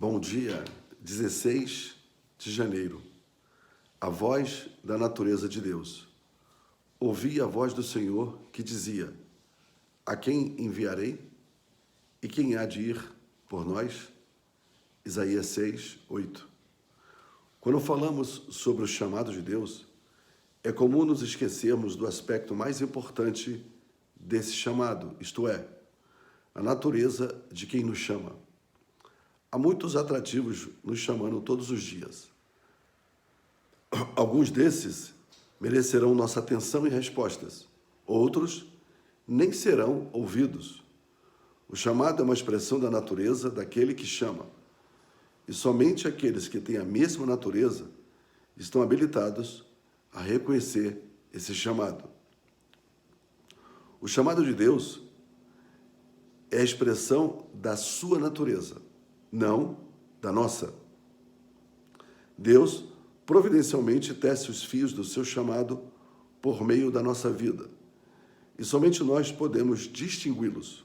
Bom dia, 16 de janeiro. A voz da natureza de Deus. Ouvi a voz do Senhor que dizia: a quem enviarei? E quem há de ir por nós? Isaías 6, 8. Quando falamos sobre o chamado de Deus, é comum nos esquecermos do aspecto mais importante desse chamado, isto é, a natureza de quem nos chama. Há muitos atrativos nos chamando todos os dias. Alguns desses merecerão nossa atenção e respostas. Outros nem serão ouvidos. O chamado é uma expressão da natureza daquele que chama. E somente aqueles que têm a mesma natureza estão habilitados a reconhecer esse chamado. O chamado de Deus é a expressão da sua natureza, não da nossa. Deus providencialmente tece os fios do seu chamado por meio da nossa vida, e somente nós podemos distingui-los.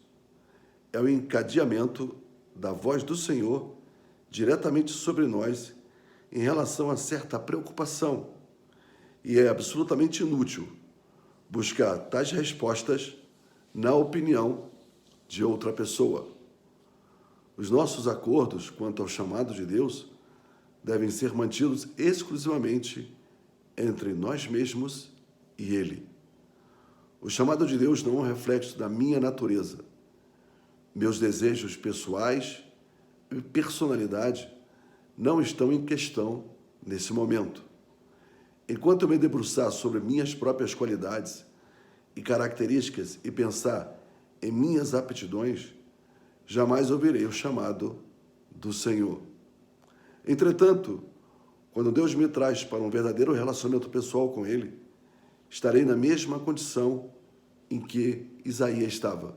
É o encadeamento da voz do Senhor diretamente sobre nós em relação a certa preocupação, e é absolutamente inútil buscar tais respostas na opinião de outra pessoa. Os nossos acordos quanto ao chamado de Deus devem ser mantidos exclusivamente entre nós mesmos e Ele. O chamado de Deus não é um reflexo da minha natureza. Meus desejos pessoais e personalidade não estão em questão nesse momento. Enquanto eu me debruçar sobre minhas próprias qualidades e características e pensar em minhas aptidões, jamais ouvirei o chamado do Senhor. Entretanto, quando Deus me traz para um verdadeiro relacionamento pessoal com Ele, estarei na mesma condição em que Isaías estava.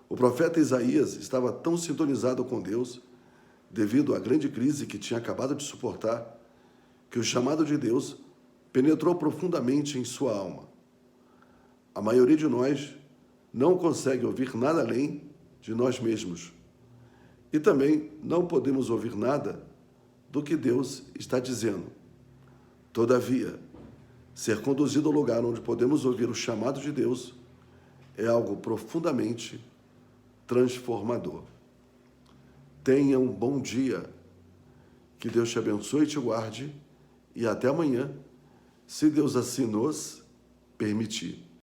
O profeta Isaías estava tão sintonizado com Deus, devido à grande crise que tinha acabado de suportar, que o chamado de Deus penetrou profundamente em sua alma. A maioria de nós não consegue ouvir nada além de nós mesmos. E também não podemos ouvir nada do que Deus está dizendo. Todavia, ser conduzido ao lugar onde podemos ouvir o chamado de Deus é algo profundamente transformador. Tenha um bom dia. Que Deus te abençoe e te guarde. E até amanhã, se Deus assim nos permitir.